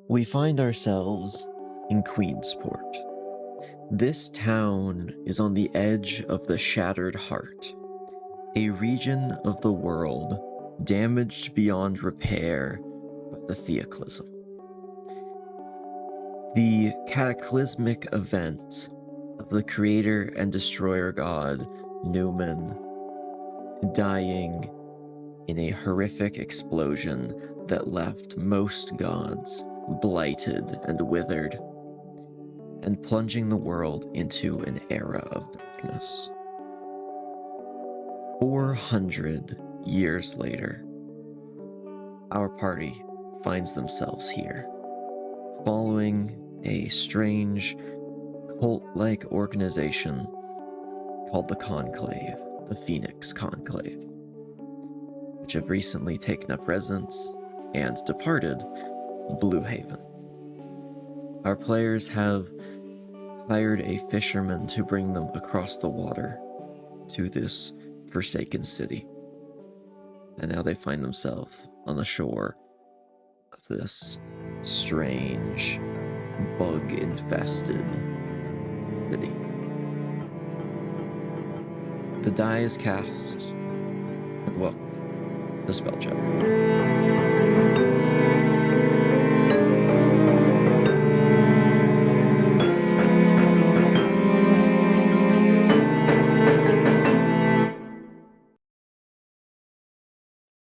We find ourselves in Queensport. This town is on the edge of the Shattered Heart, a region of the world damaged beyond repair by the Theoclism. The cataclysmic event of the creator and destroyer god Newman dying in a horrific explosion that left most gods blighted and withered, and plunging the world into an era of darkness. 400 years later, our party finds themselves here, following a strange, cult-like organization called the Conclave, the Phoenix Conclave, which have recently taken up residence and departed Blue Haven. Our players have hired a fisherman to bring them across the water to this forsaken city. And now they find themselves on the shore of this strange, bug-infested city. The die is cast, and welcome to Spellcheck.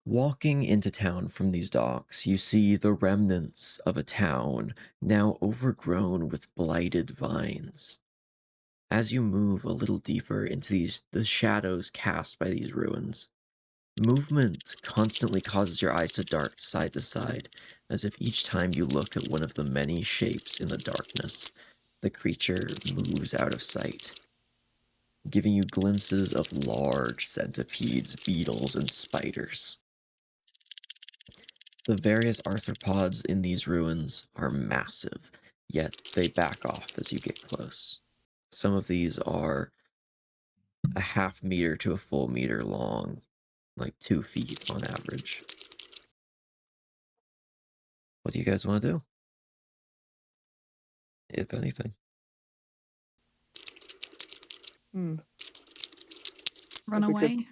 Walking into town from these docks, you see the remnants of a town now overgrown with blighted vines. As you move a little deeper into the shadows cast by these ruins, movement constantly causes your eyes to dart side to side, as if each time you look at one of the many shapes in the darkness, the creature moves out of sight, giving you glimpses of large centipedes, beetles, and spiders. The various arthropods in these ruins are massive, yet they back off as you get close. Some of these are a half meter to a full meter long, like 2 feet on average. What do you guys want to do? If anything. Run away?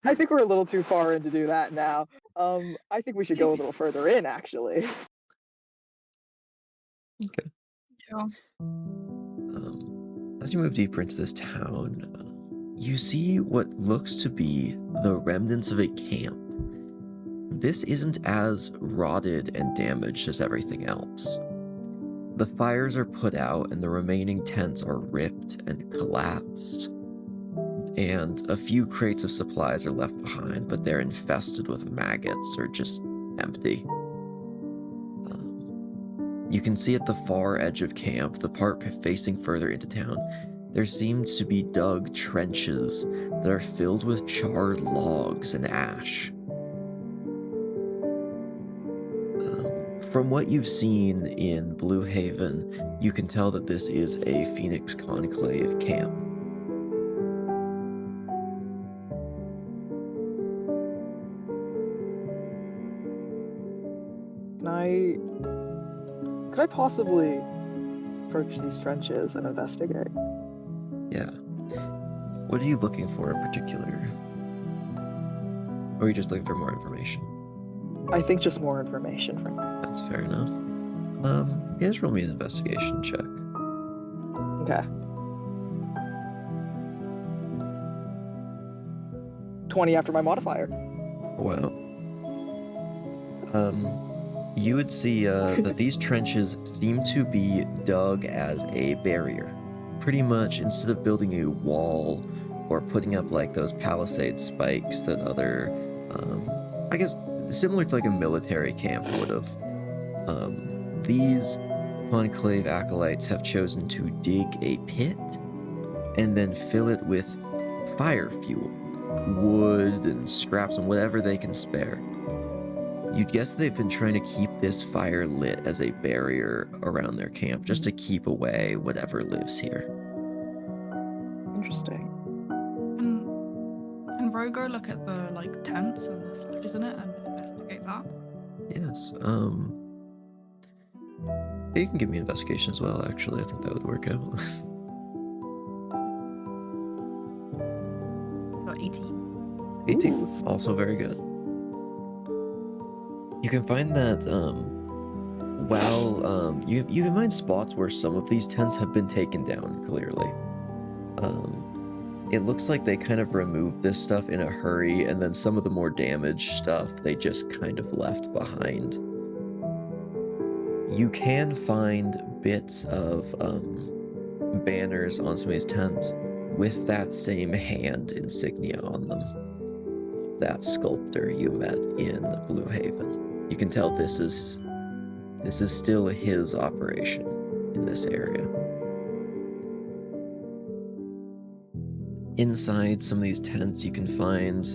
I think we're a little too far in to do that now. I think we should go a little further in, actually. Okay. Yeah. As you move deeper into this town, you see what looks to be the remnants of a camp. This isn't as rotted and damaged as everything else. The fires are put out and the remaining tents are ripped and collapsed. And a few crates of supplies are left behind, but they're infested with maggots or just empty. You can see at the far edge of camp, the part facing further into town, there seems to be dug trenches that are filled with charred logs and ash. From what you've seen in Blue Haven, you can tell that this is a Phoenix Conclave camp. Could I possibly approach these trenches and investigate? Yeah. What are you looking for in particular? Or are you just looking for more information? I think just more information for now. That's fair enough. Yeah, just roll me an investigation check. Okay. 20 after my modifier. Wow. You would see that these trenches seem to be dug as a barrier. Pretty much, instead of building a wall or putting up like those palisade spikes that other, I guess, similar to like a military camp would have, these Conclave acolytes have chosen to dig a pit and then fill it with fire fuel, wood and scraps and whatever they can spare. You'd guess they've been trying to keep this fire lit as a barrier around their camp, just to keep away whatever lives here. Interesting. Can Rogo look at the tents and the slashes in it and investigate that? Yes. You can give me investigation as well, actually. I think that would work out. Got 18. 18. Ooh. Also very good. You can find that, while, you can find spots where some of these tents have been taken down, clearly. It looks like they kind of removed this stuff in a hurry, and then some of the more damaged stuff they just kind of left behind. You can find bits of banners on some of these tents with that same hand insignia on them. That sculptor you met in Blue Haven. You can tell this is still his operation in this area. Inside some of these tents, you can find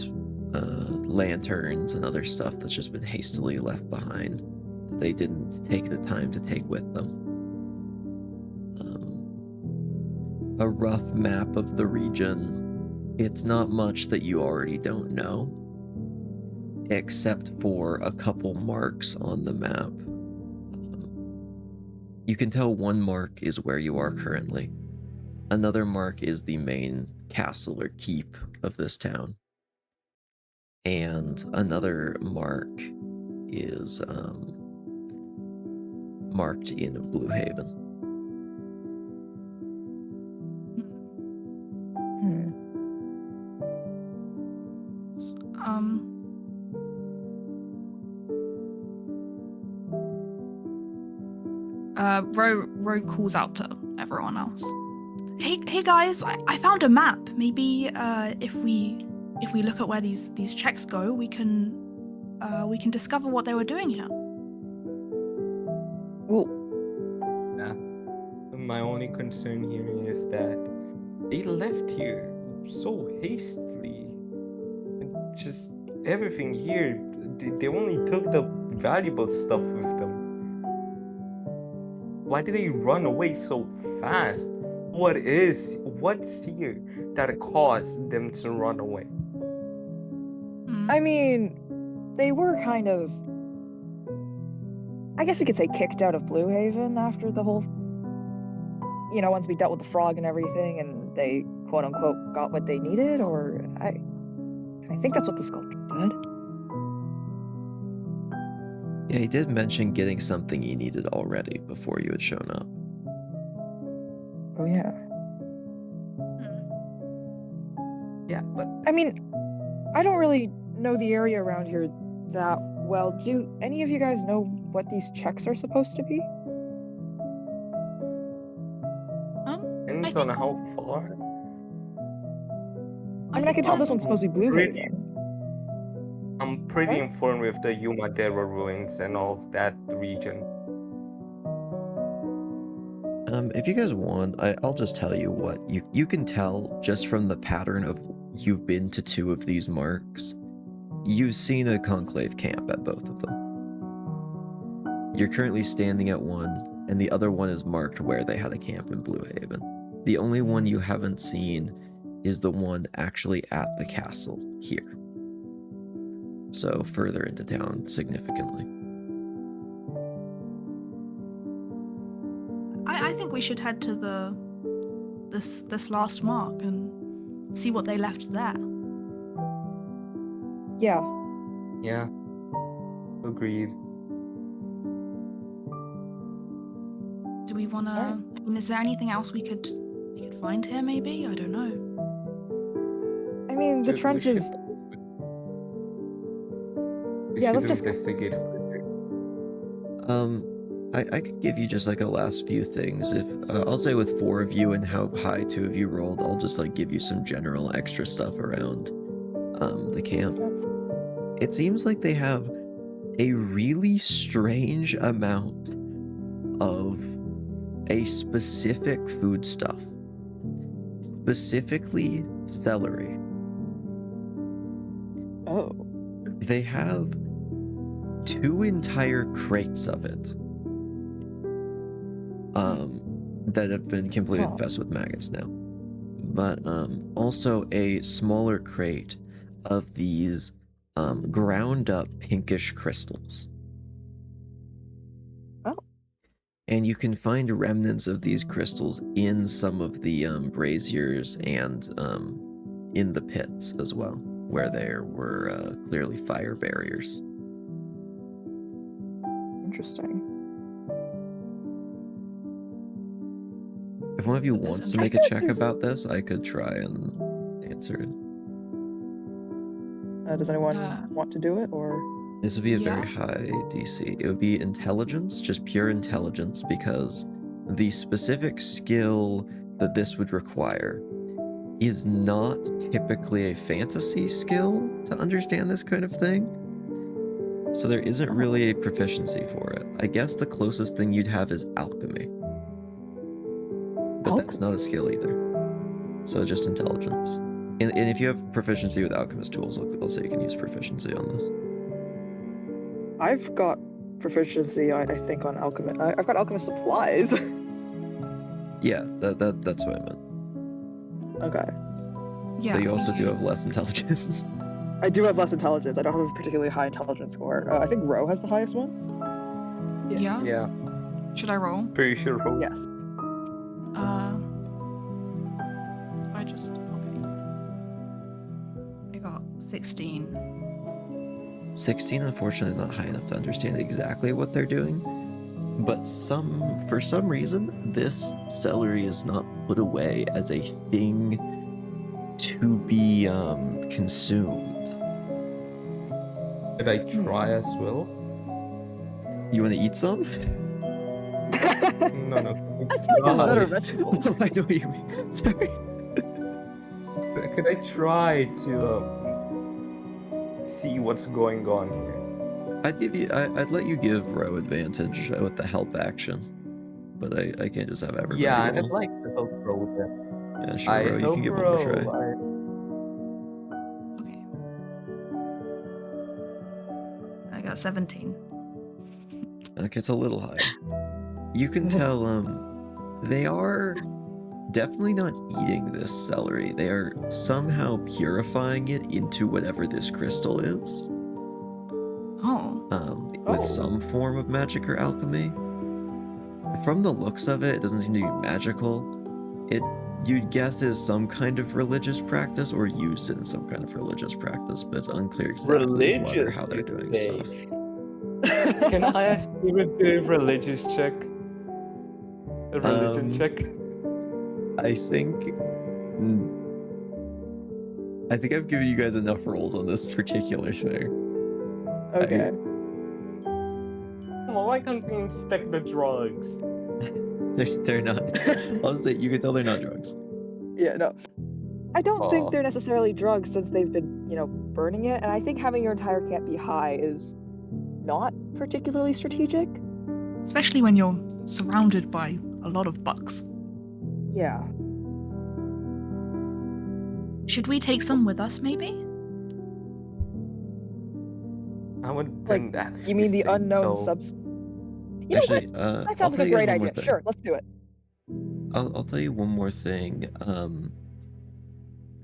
lanterns and other stuff that's just been hastily left behind that they didn't take the time to take with them. A rough map of the region. It's not much that you already don't know, except for a couple marks on the map. You can tell one mark is where you are currently. Another mark is the main castle or keep of this town. And another mark is marked in Blue Haven. Hmm. Ro calls out to everyone else. Hey guys, I found a map. Maybe if we look at where these checks go, we can discover what they were doing here. Well, My only concern here is that they left here so hastily. Just everything here, they only took the valuable stuff with them. Why did they run away so fast? What's here that caused them to run away? I mean, they were kind of, I guess we could say, kicked out of Blue Haven after the whole, once we dealt with the frog and everything, and they quote unquote got what they needed, or I think that's what the sculptor said. Yeah, he did mention getting something he needed already before you had shown up. Oh yeah. Yeah, but I mean, I don't really know the area around here that well. Do any of you guys know what these checks are supposed to be? depends on how far. I mean, I can tell this one's supposed to be Blue Pretty- Haven. I'm pretty Right? informed with the Yumadera ruins and all of that region. If you guys want, I'll just tell you what you can tell just from the pattern of you've been to two of these marks. You've seen a conclave camp at both of them. You're currently standing at one, and the other one is marked where they had a camp in Blue Haven. The only one you haven't seen is the one actually at the castle here. So further into town significantly. I think we should head to this last mark and see what they left there. Yeah. Yeah. Agreed. Do we want to? I mean, is there anything else we could find here? Maybe, I don't know. I mean, the trenches. We Yeah, should let's just go. investigate further. I could give you just like a last few things. If I'll say with 4 of you and how high 2 of you rolled, I'll just like give you some general extra stuff around the camp. It seems like they have a really strange amount of a specific foodstuff, specifically celery. Oh. They have 2 entire crates of it that have been completely infested with maggots now. But also a smaller crate of these ground up pinkish crystals. And you can find remnants of these crystals in some of the braziers and in the pits as well, where there were clearly fire barriers. Interesting. If one of you There's wants a- to I make a feel like check there's- about this, I could try and answer it. Does anyone Uh, want to do it, or? This would be a very Yeah. high DC. It would be intelligence, just pure intelligence, because the specific skill that this would require is not typically a fantasy skill to understand this kind of thing. So there isn't really a proficiency for it. I guess the closest thing you'd have is alchemy. But that's not a skill either. So just intelligence. And if you have proficiency with alchemist tools, I'll say you can use proficiency on this. I've got proficiency, I think, on alchemist. I've got alchemist supplies. Yeah, that's what I meant. Okay. Yeah. But you also do okay. have less intelligence. I do have less intelligence. I don't have a particularly high intelligence score. I think Ro has the highest one. Yeah. Yeah, Should I roll? pretty sure. Yes. I just okay. I got 16. 16, unfortunately, is not high enough to understand exactly what they're doing. But for some reason, this celery is not put away as a thing to be consumed. Did I try as well? You want to eat some? No, no. I feel like God. there's better vegetables. Oh, I know what you mean. Sorry. Could I try to see what's going on here? I'd let you give Ro advantage with the help action, but I can't just have everybody Yeah, I'd roll. like to help Ro with that. Yeah, sure, I Ro, you help can give one more try. Ro. Okay. I got 17. Okay, it's a little high. You can tell they are definitely not eating this celery. They are somehow purifying it into whatever this crystal is. Oh. With Oh. some form of magic or alchemy. From the looks of it, it doesn't seem to be magical. You'd guess is some kind of religious practice or used in some kind of religious practice, but it's unclear exactly what or Religious, how they're you doing say? stuff. Can I ask you to do a religious check? A religion check? I think I've given you guys enough rolls on this particular thing. Okay. Well, why can't we inspect the drugs? They're not. I'll say you can tell they're not drugs. Yeah, no. I don't Aw. think they're necessarily drugs since they've been, burning it, and I think having your entire camp be high is not particularly strategic. Especially when you're surrounded by a lot of bugs. Yeah. Should we take some with us, maybe? I wouldn't Like, actually You mean the say unknown so. substance? You know Actually, what? I'll That sounds tell like a you guys great one more idea. thing. Sure, let's do it. I'll tell you one more thing.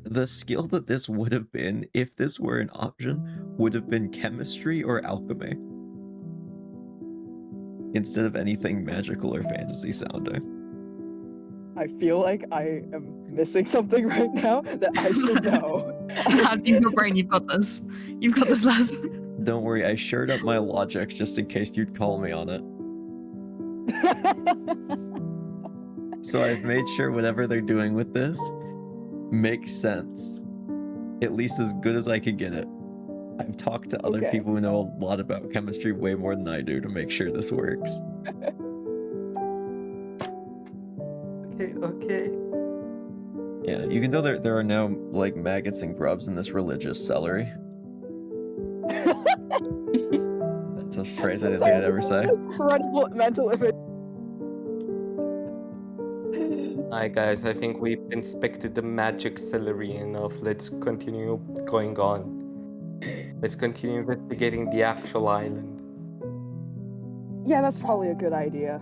The skill that this would have been, if this were an option, would have been chemistry or alchemy. Instead of anything magical or fantasy sounding. I feel like I am missing something right now that I should know. Use your brain, you've got this. You've got this, Les. Don't worry, I shored up my logics just in case you'd call me on it. So I've made sure whatever they're doing with this makes sense. At least as good as I could get it. I've talked to other Okay. people who know a lot about chemistry way more than I do to make sure this works. Okay. Yeah, you can tell there are now like maggots and grubs in this religious celery. That's a phrase I didn't think I'd ever say. Incredible mental image. Alright guys, I think we've inspected the magic celery enough. Let's continue going on. Let's continue investigating the actual island. Yeah, that's probably a good idea.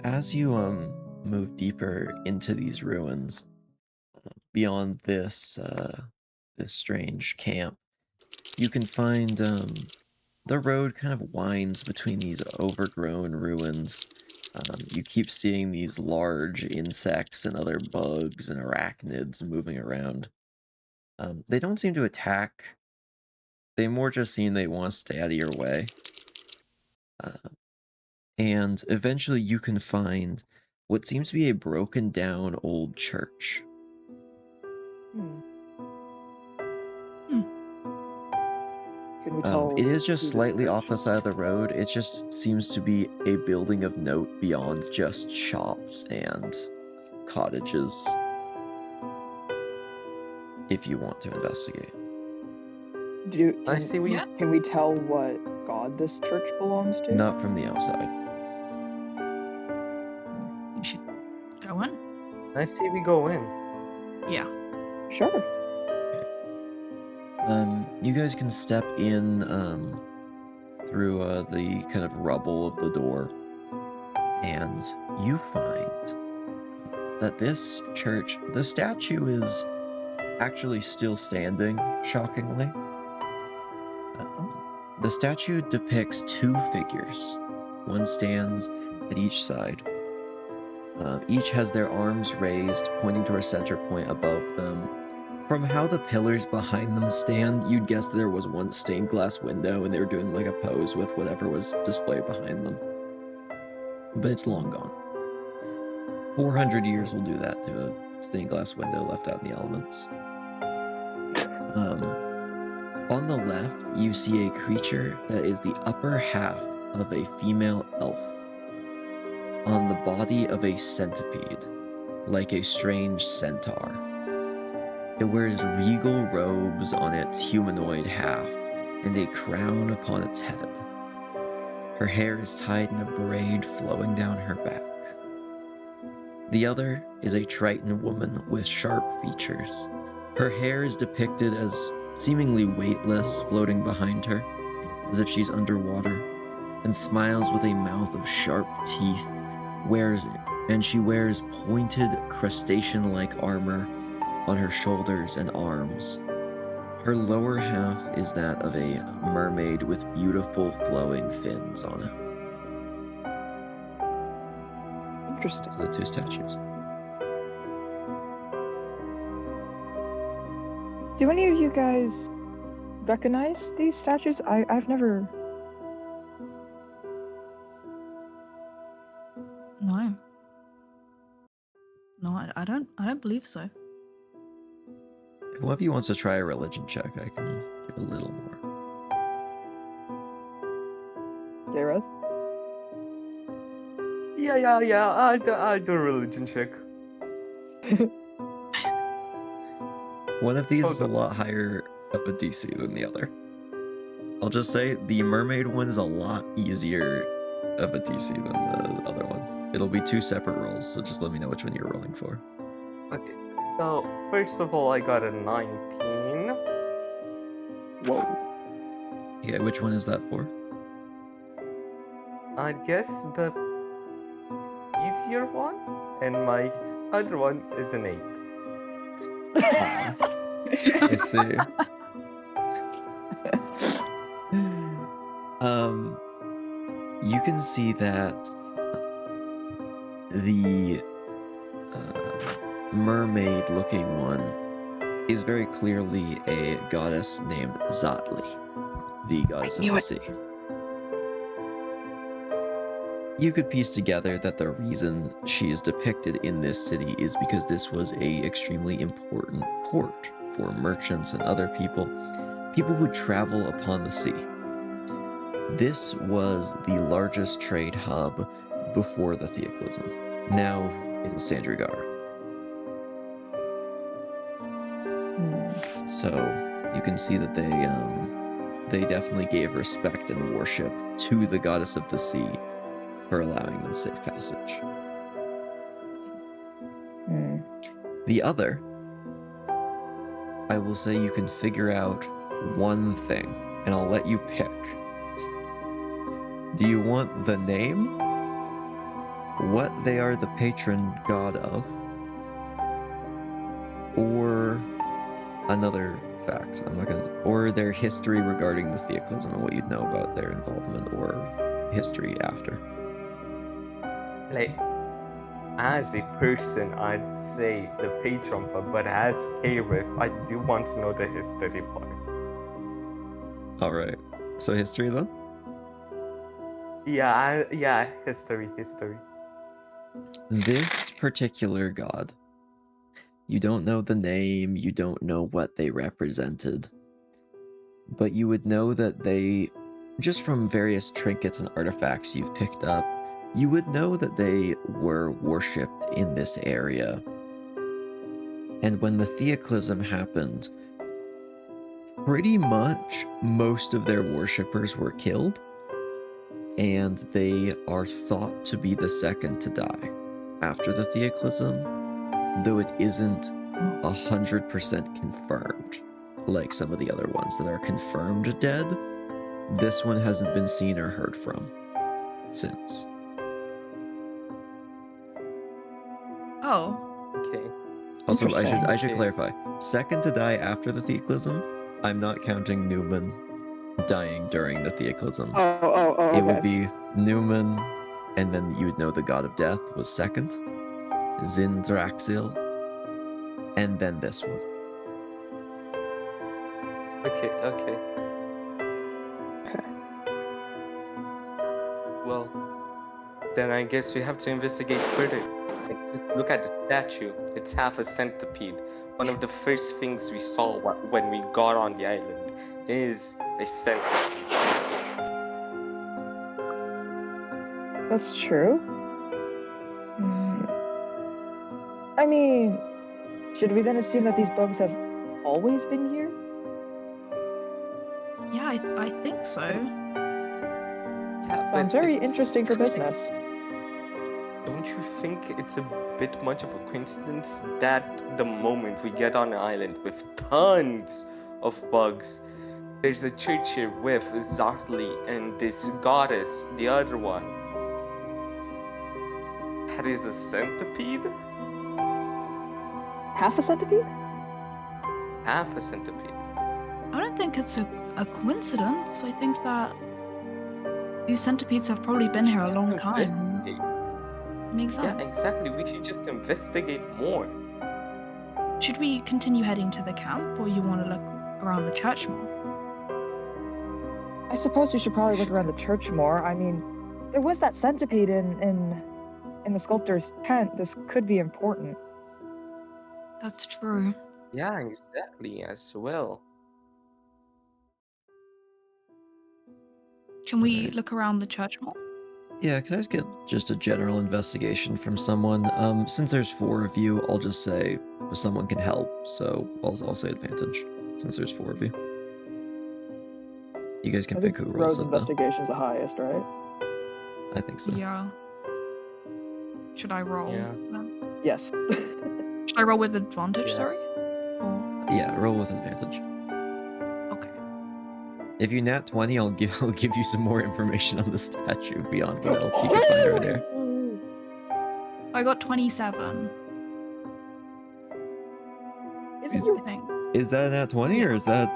As you move deeper into these ruins, beyond this this strange camp, you can find the road kind of winds between these overgrown ruins. You keep seeing these large insects and other bugs and arachnids moving around. They don't seem to attack. They more just seem they want to stay out of your way. And eventually you can find what seems to be a broken down old church. Can we tell It is just who this slightly church off the is? side of the road. It just seems to be a building of note beyond just shops and cottages. If you want to investigate. I see we Yeah. Can we tell what god this church belongs to? Not from the outside. You should go in. I see we go in. Yeah. Sure. You guys can step in through the kind of rubble of the door, and you find that this church, the statue is actually still standing, shockingly. The statue depicts two figures. One stands at each side. Each has their arms raised, pointing to a center point above them. From how the pillars behind them stand, you'd guess there was one stained glass window and they were doing like a pose with whatever was displayed behind them. But it's long gone. 400 years will do that to a stained glass window left out in the elements. On the left, you see a creature that is the upper half of a female elf, on the body of a centipede, like a strange centaur. It wears regal robes on its humanoid half, and a crown upon its head. Her hair is tied in a braid flowing down her back. The other is a Triton woman with sharp features. Her hair is depicted as seemingly weightless, floating behind her, as if she's underwater, and smiles with a mouth of sharp teeth, and she wears pointed crustacean-like armor on her shoulders and arms. Her lower half is that of a mermaid with beautiful flowing fins on it. Interesting. So the two statues. Do any of you guys recognize these statues? I've never. No. No, I don't believe so. If one of you wants to try a religion check, I can give a little more. Kaerith? Yeah. I'll do a religion check. One of these is a Hold lot higher of a DC than the other. I'll just say the mermaid one is a lot easier of a DC than the other one. It'll be two separate rolls, so just let me know which one you're rolling for. Okay, so first of all, I got a 19. Whoa. Yeah, which one is that for? I guess the easier one, and my other one is an 8. I see. You can see that the mermaid-looking one is very clearly a goddess named Zotli, the goddess of knew the it. sea. You could piece together that the reason she is depicted in this city is because this was a extremely important port for merchants and other people who travel upon the sea. This was the largest trade hub before the Theoclism, now in Sandrigara. So you can see that they definitely gave respect and worship to the goddess of the sea for allowing them safe passage. The other, I will say you can figure out one thing, and I'll let you pick. Do you want the name? What they are the patron god of? Or another fact. I'm not gonna, or their history regarding the Theoclism and what you'd know about their involvement or history after. Like, as a person, I'd say the patron, but as Kaerith, I do want to know the history part. All right. So history then. Yeah, history. This particular god, you don't know the name, you don't know what they represented, but you would know that they, just from various trinkets and artifacts you've picked up, you would know that they were worshipped in this area. And when the Theoclism happened, pretty much most of their worshippers were killed, and they are thought to be the second to die after the Theoclism, though it isn't 100% confirmed, like some of the other ones that are confirmed dead. This one hasn't been seen or heard from since. Oh. Okay. Also, I should Interesting. clarify. Second to die after the Theoclism, I'm not counting Newman dying during the Theoclism. Oh, It would okay. be Newman, and then you would know the God of Death was second, Zindraxil, and then this one. Okay. Okay. Well, then I guess we have to investigate further. Like, just look at the statue. It's half a centipede. One of the first things we saw when we got on the island is a centipede. That's true. I mean, should we then assume that these bugs have always been here? Yeah, I think so. Yeah, Sounds but very it's interesting for kinda- business. Don't you think it's a bit much of a coincidence that the moment we get on an island with tons of bugs, there's a church here with Zartli and this goddess, the other one, that is a centipede? Half a centipede? Half a centipede. I don't think it's a coincidence. I think that these centipedes have probably been here a Just long time. investigate. Makes Yeah, sense. exactly. We should just investigate more. Should we continue heading to the camp, or you want to look around the church more? I suppose we should probably look around the church more. I mean, there was that centipede in the sculptor's tent. This could be important. That's true. Yeah, exactly, as well. Can we Alright. look around the church more? Yeah, can I just get just a general investigation from someone? Since there's 4 of you, I'll just say someone can help, so I'll say advantage, since there's 4 of you. You guys can I pick think who rolls Rose it, though. investigation's the highest, right? I think so. Yeah. Should I roll? Yeah. then? Yes. Should I roll with advantage? Yeah. Sorry. Or Yeah, roll with advantage. okay. If you nat 20, I'll give you some more information on the statue beyond what else you can find right here. I got 27. Is I it your think. Is that a nat 20 or is that...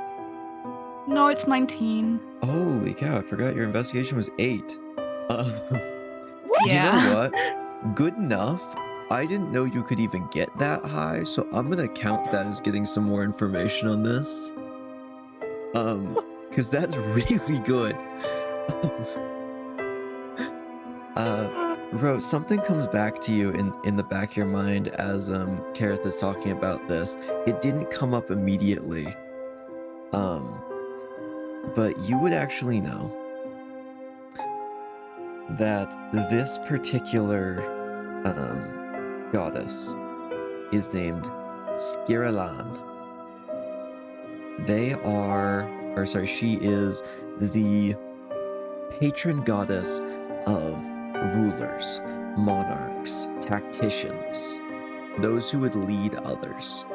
No, it's 19. Holy cow, I forgot your investigation was 8. What? Yeah. You know what? Good enough. I didn't know you could even get that high, so I'm gonna count that as getting some more information on this. Because that's really good. Rose, something comes back to you in the back of your mind as Kaerith is talking about this. It didn't come up immediately. But you would actually know that this particular goddess is named Skiraland. She is the patron goddess of rulers, monarchs, tacticians, those who would lead others.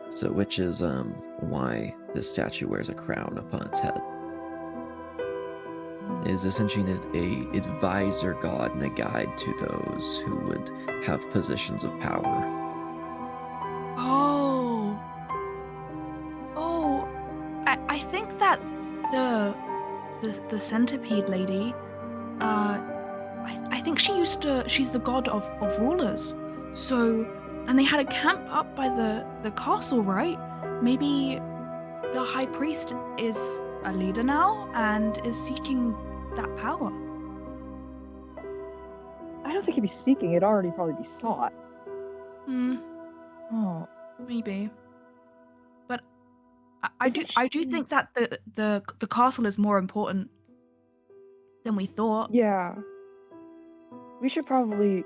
So, which is why this statue wears a crown upon its head. It is essentially a advisor god and a guide to those who would have positions of power. think that the centipede lady, I think she's the god of rulers. So, and they had a camp up by the castle, right? Maybe the high priest is a leader now and is seeking that power. I don't think he'd be seeking. It'd already probably be sought. Oh. Maybe. But I do think that the castle is more important than we thought. Yeah. We should probably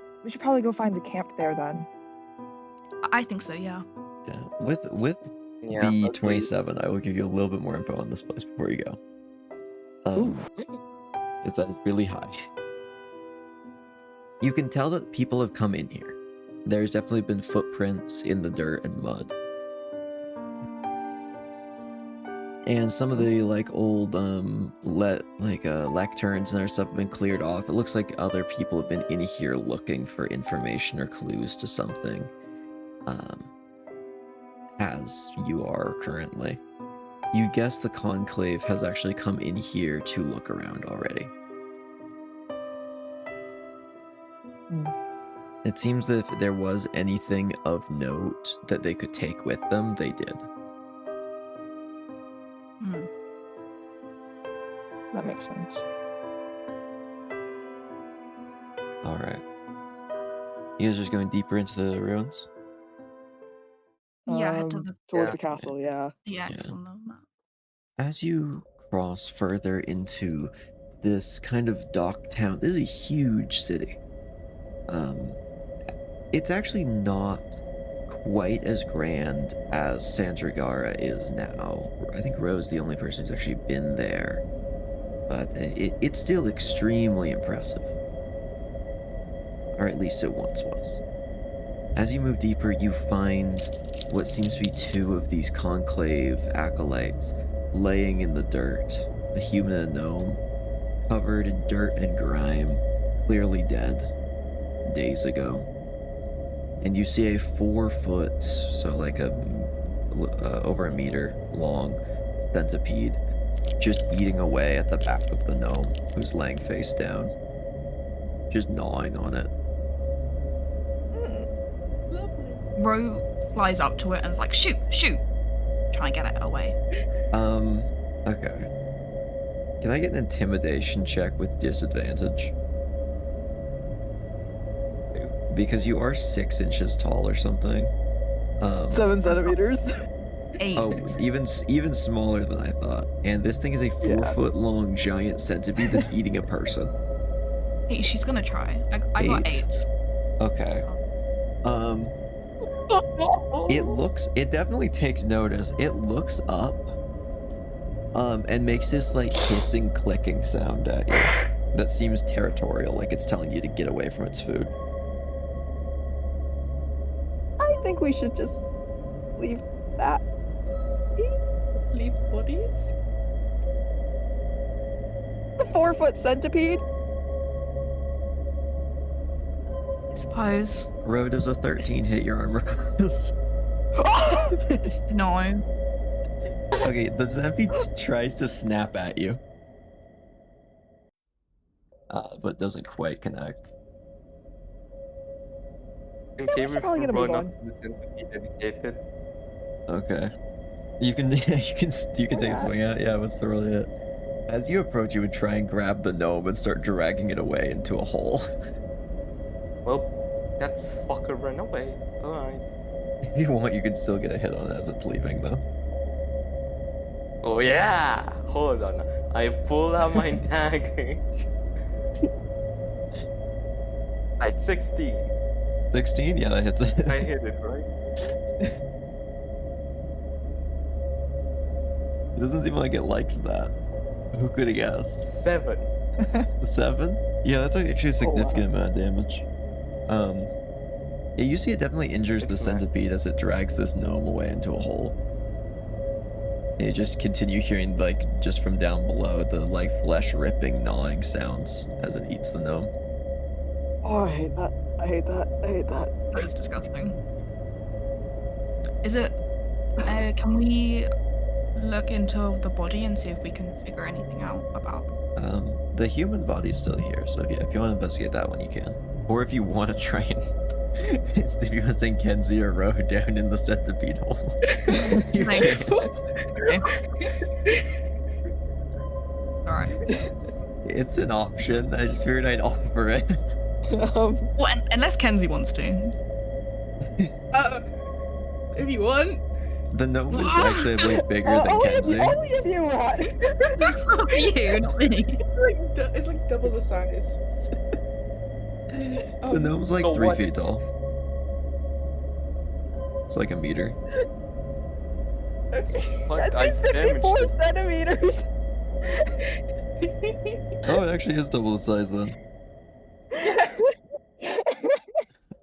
go find the camp there then. I think so, yeah. Yeah. With Yeah, the okay. 27, I will give you a little bit more info on this place before you go. Is that really high? You can tell that people have come in here. There's definitely been footprints in the dirt and mud. And some of the like old lecterns and other stuff have been cleared off. It looks like other people have been in here looking for information or clues to something. As you are currently. You guess the Conclave has actually come in here to look around already. It seems that if there was anything of note that they could take with them, they did. That makes sense. Alright. You guys are just going deeper into the ruins? Yeah, head to towards Yeah. the castle, yeah. the X on the map. As you cross further into this kind of dock town, this is a huge city. It's actually not quite as grand as Sandragara is now. I think Ro's the only person who's actually been there, but it's still extremely impressive. Or at least it once was. As you move deeper, you find what seems to be two of these Conclave acolytes laying in the dirt, a human and a gnome, covered in dirt and grime, clearly dead days ago. And you see a 4-foot, so like over a meter long centipede just eating away at the back of the gnome who's laying face down, just gnawing on it. Ro flies up to it and is like, shoot, trying to get it away. Okay. Can I get an intimidation check with disadvantage? Because you are 6 inches tall or something. 7 centimeters. 8. Oh, even smaller than I thought. And this thing is a 4-foot long giant centipede that's eating a person. Hey, she's gonna try. I got 8. Okay. It definitely takes notice. It looks up, and makes this like hissing, clicking sound at you that seems territorial, like it's telling you to get away from its food. I think we should just leave that. Leave bodies? The 4-foot centipede? I suppose. Ro, does a 13 hit your armor class? No. Okay, the centipede tries to snap at you, but doesn't quite connect. And Yeah, we should Kaerith probably will get a move run on. up to the centipede and hit it. Okay. You can take a swing at it. Yeah, what's the roll hit? As you approach, you would try and grab the gnome and start dragging it away into a hole. Well, that fucker ran away. Alright. If you want, you can still get a hit on it as it's leaving, though. Oh yeah! Hold on. I pull out my dagger. At 16. 16? Yeah, that hits it. I hit it, right? It doesn't seem like it likes that. Who could have guessed? 7. 7? Yeah, that's actually a significant wow. amount of damage. Yeah, you see it definitely injures the It's nice. centipede as it drags this gnome away into a hole. And you just continue hearing, like, just from down below, the, like, flesh-ripping, gnawing sounds as it eats the gnome. Oh, I hate that. I hate that. That is disgusting. Is it... can we look into the body and see if we can figure anything out about? The human body's still here, so if you want to investigate that one, you can. Or if you want to try and if you want to send Kenzie or Ro down in the centipede hole, you Thanks. can. Alright. It's an option. I just figured I'd offer it. Well, unless Kenzie wants to. If you want. The gnome is actually a bit bigger than only Kenzie. only if you want. You, not me. It's like double the size. The gnome's like So 3 what feet is- tall. It's like a meter. What? That's I damaged 54 it. centimeters. Oh, it actually is double the size then.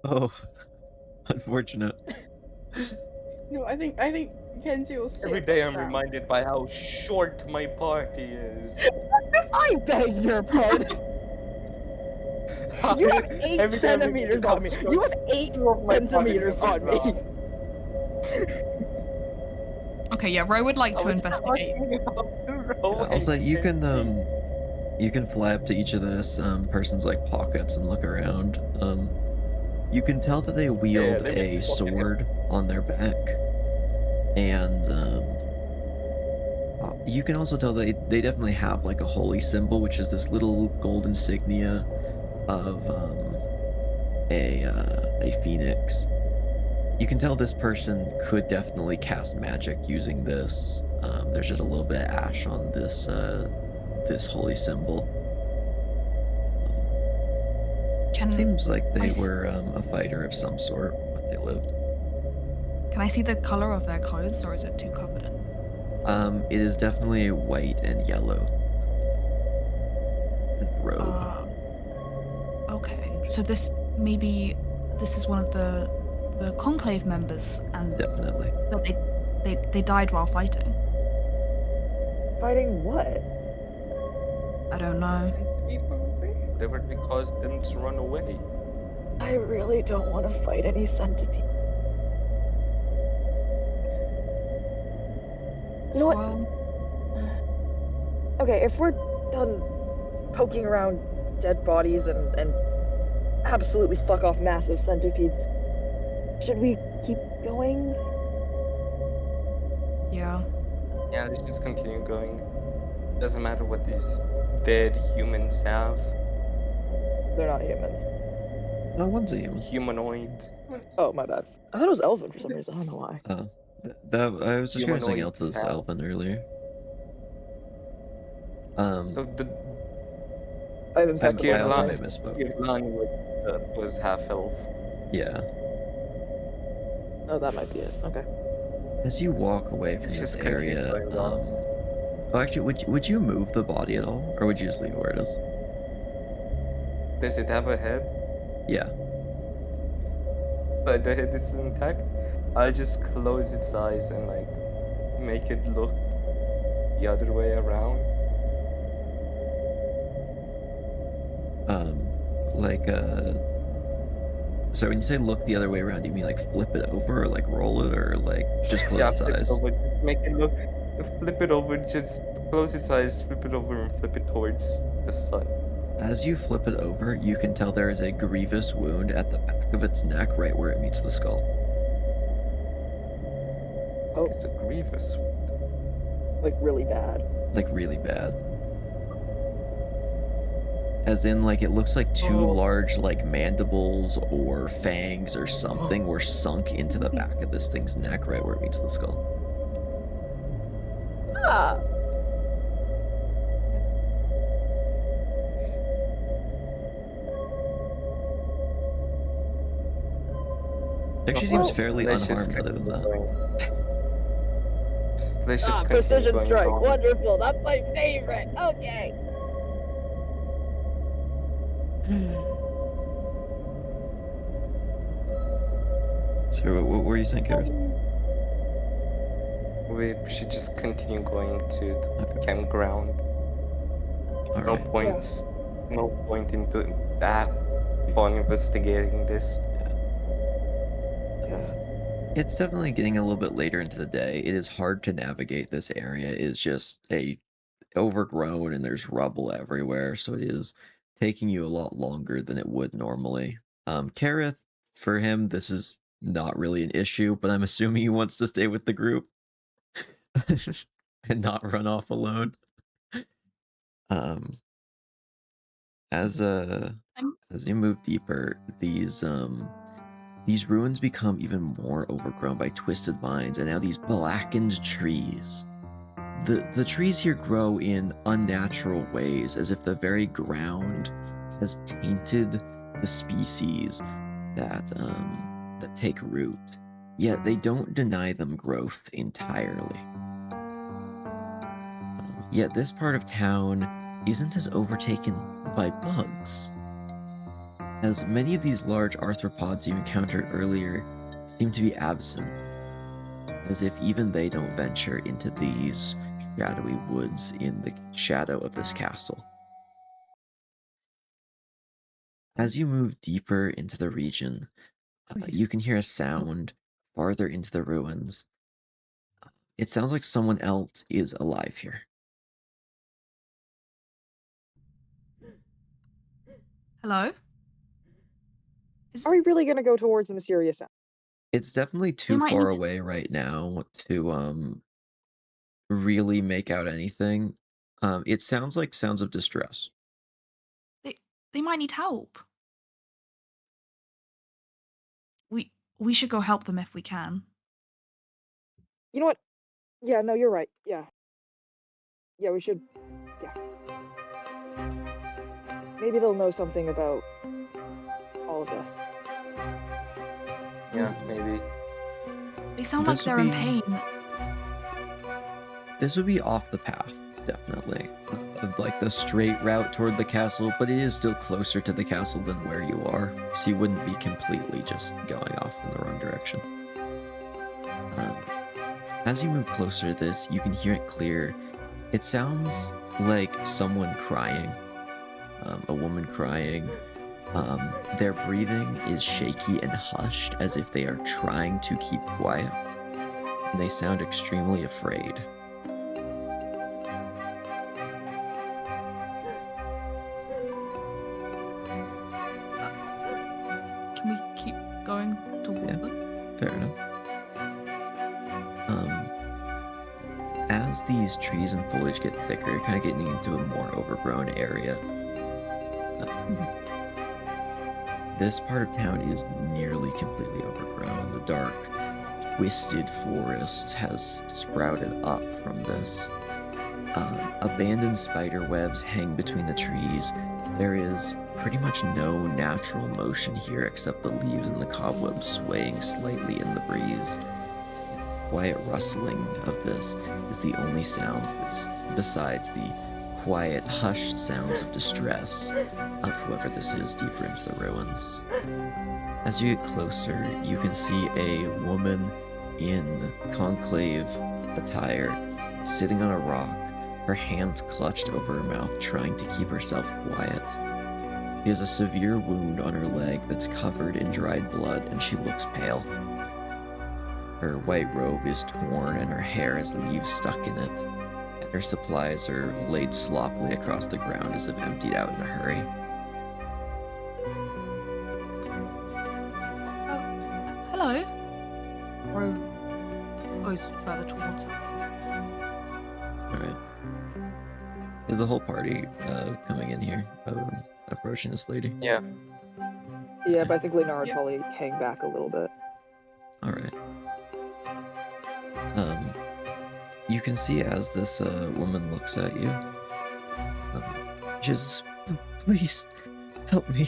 Oh, unfortunate. No, I think Kenzie will stay. Every above day I'm ground. reminded by how short my party is. I beg your pardon. You have 8 Every time we centimeters become on me. short, You have 8 two of my centimeters party on members me. are- Okay, yeah, Ro would like I to was investigate. talking about the row Also, you can Kenzie. you can fly up to each of this person's like pockets and look around. You can tell that they wield they make a me sword on their back, and you can also tell they definitely have like a holy symbol, which is this little gold insignia of a phoenix. You can tell this person could definitely cast magic using this. There's just a little bit of ash on this this holy symbol. Can Seems like they I s- were a fighter of some sort when they lived. Can I see the color of their clothes, or is it too covered in? It is definitely white and yellow. And robe. Okay, so this is one of the Conclave members, and Definitely. but they died while fighting. Fighting what? I don't know. Whatever they caused them to run away. I really don't want to fight any centipede. You know what? Well, Okay, if we're done poking around dead bodies and absolutely fuck off massive centipedes, should we keep going? yeah. Yeah, let's just continue going. Doesn't matter what these dead humans have. They're not humans. Oh, one's a human. Humanoids. Oh, my bad. I thought it was elven for some reason. I don't know why. That I was just going something else Humanoids as have- Elven earlier. The I haven't I picked the also one. may misspoke. Kirlan was half elf. Yeah. Oh, that might be it. Okay. As you walk away from It's this just continue area, going on. oh, actually, would you move the body at all, or would you just leave it where it is? Does it have a head? Yeah. But the head is intact. I'll just close its eyes and like make it look the other way around. So when you say look the other way around, do you mean like flip it over, or like roll it, or like just close its flip it eyes? over, make it look. Flip it over. Just close its eyes. Flip it over and flip it towards the sun. As you flip it over, you can tell there is a grievous wound at the back of its neck, right where it meets the skull. Oh. It's a grievous. Like, really bad. Like really bad. As in, like, it looks like two Oh. large, like, mandibles or fangs or something were sunk into the back of this thing's neck, right where it meets the skull. Ah! It actually seems Well, fairly Let's just unharmed other than continue that. going. Let's just continue Precision going strike. on. Wonderful. That's my favorite. Okay. So, what were you saying, Kaerith? We should just continue going to the Okay. campground. No Alright. points. No point in doing that. Keep on investigating this. It's definitely getting a little bit later into the day. It is hard to navigate. This area is just overgrown and there's rubble everywhere, so it is taking you a lot longer than it would normally. Kaerith, for him, this is not really an issue, but I'm assuming he wants to stay with the group and not run off alone. Um, as you move deeper, these ruins become even more overgrown by twisted vines, and now these blackened trees. The trees here grow in unnatural ways, as if the very ground has tainted the species that take root. Yet they don't deny them growth entirely. Yet this part of town isn't as overtaken by bugs, as many of these large arthropods you encountered earlier seem to be absent, as if even they don't venture into these shadowy woods in the shadow of this castle. As you move deeper into the region, you can hear a sound farther into the ruins. It sounds like someone else is alive here. Hello? Are we really gonna go towards the mysterious sound? It's definitely too might far need to- away right now to really make out anything. It sounds like sounds of distress. They might need help. We should go help them if we can. You know what? Yeah, no, you're right. Yeah. Yeah, we should. Yeah. Maybe they'll know something about all of this. Yeah, maybe. They sound This like would they're in be- pain. This would be off the path, definitely, of like the straight route toward the castle, but it is still closer to the castle than where you are, so you wouldn't be completely just going off in the wrong direction. As you move closer to this, you can hear it clear. It sounds like someone crying, a woman crying. Their breathing is shaky and hushed, as if they are trying to keep quiet, and they sound extremely afraid. Can we keep going towards Yeah. them? Fair enough. As these trees and foliage get thicker, you're kind of getting into a more overgrown area. This part of town is nearly completely overgrown. The dark, twisted forest has sprouted up from this. Abandoned spider webs hang between the trees. There is pretty much no natural motion here except the leaves and the cobwebs swaying slightly in the breeze. Quiet rustling of this is the only sound besides the quiet, hushed sounds of distress of whoever this is deeper into the ruins. As you get closer, you can see a woman in conclave attire sitting on a rock, her hands clutched over her mouth, trying to keep herself quiet. She has a severe wound on her leg that's covered in dried blood, and she looks pale. Her white robe is torn and her hair has leaves stuck in it, and her supplies are laid sloppily across the ground as if emptied out in a hurry. Hello? Ro goes further towards her. Alright. Is the whole party coming in here, approaching this lady? Yeah. Yeah, but I think Leinara would Yeah. probably hang back a little bit. Alright. You can see as this woman looks at you, Jesus, please, help me.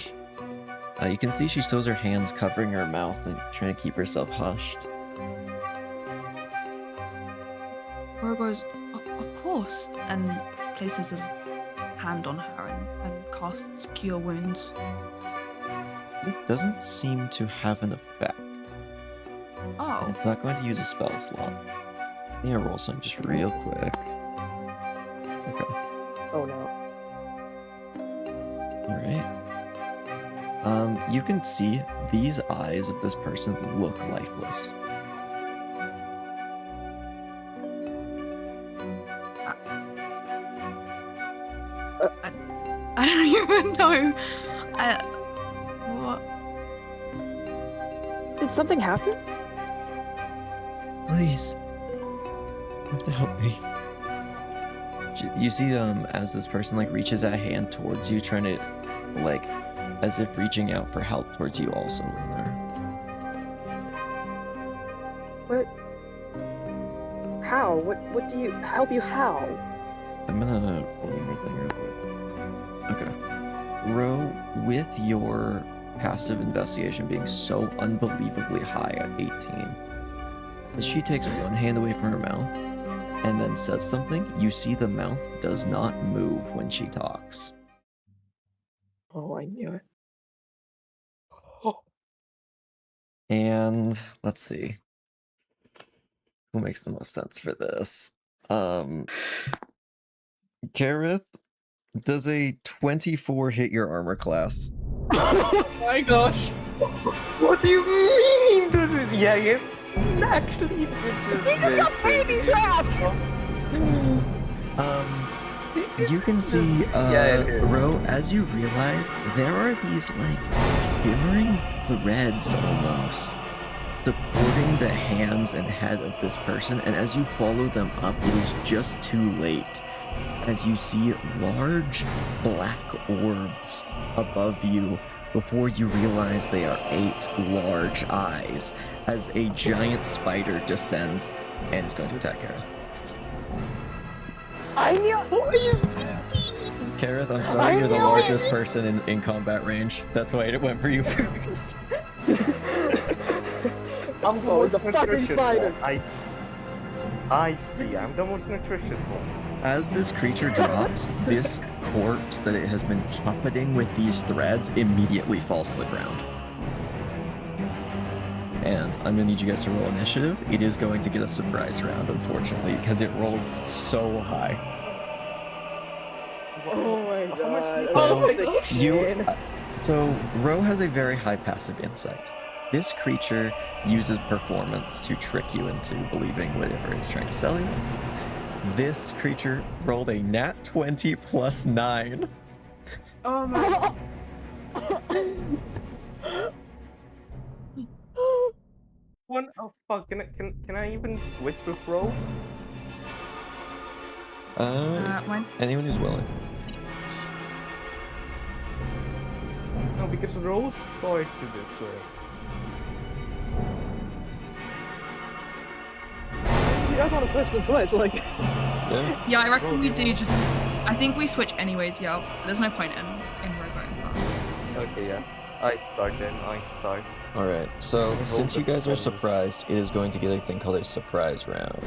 You can see she still has her hands covering her mouth and trying to keep herself hushed. Ro goes, of course, and places a hand on her and casts Cure Wounds. It doesn't seem to have an effect. Oh, And it's not going to use a spell slot. I'm gonna roll some just real quick. Okay. Oh no. Alright. You can see these eyes of this person look lifeless. no. What? Did something happen? Please. You have to help me. You see, as this person, like, reaches a hand towards you, trying to, like, as if reaching out for help towards you also, Leinara. What? How? What do you help you? How? I'm gonna roll one more thing real quick. Okay. Ro, with your passive investigation being so unbelievably high at 18, as she takes one hand away from her mouth and then says something, you see the mouth does not move when she talks. Oh, I knew it. And let's see. Who makes the most sense for this? Kaerith, does a 24 hit your armor class? Oh my gosh. What do you mean? Does it? Yeah, yeah. Actually, it just He just got baby trapped! You can see, Ro, as you realize, there are these, like, shimmering threads almost supporting the hands and head of this person, and as you follow them up, it is just too late. As you see large black orbs above you before you realize they are 8 large eyes as a giant spider descends and is going to attack Kaerith. I knew. Kaerith, I'm sorry you're the largest person in combat range. That's why it went for you first. I'm the Oh, most the fucking nutritious spider. one. I see. I'm the most nutritious one. As this creature drops, this corpse that it has been puppeting with these threads immediately falls to the ground. And I'm gonna need you guys to roll initiative. It is going to get a surprise round, unfortunately, because it rolled so high. Oh my god. How much do Oh my gosh. So Ro has a very high passive insight. This creature uses performance to trick you into believing whatever it's trying to sell you. This creature rolled a nat 20 plus 9. Oh my. One. Oh fuck! Can I even switch with Ro? Mine's Anyone who's willing. No, because Ro starts this way. You guys want to switch the switch, like. Yeah, I reckon we do just. I think we switch anyways, yeah. There's no point in Ro going first. Okay, yeah. I start then. I start. Alright, so roll since you the guys are 20. surprised, it is going to get a thing called a surprise round,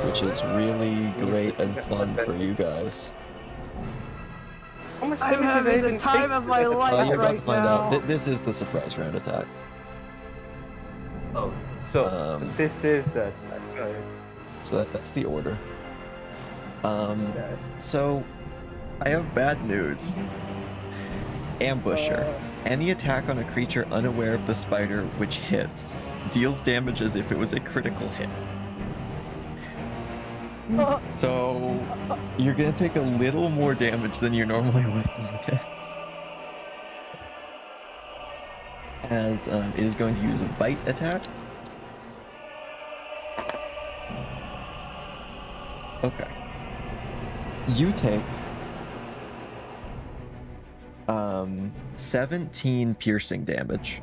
which is really great and fun for you guys. How much I'm damage did I having the even time take? of my life. You're about to right find out. now. This is the surprise round attack. Oh, so this is that. So that's the order. So I have bad news. Ambusher. Any attack on a creature unaware of the spider which hits deals damage as if it was a critical hit. So you're gonna take a little more damage than you normally would on this. As it is going to use a bite attack. Okay. You take 17 piercing damage.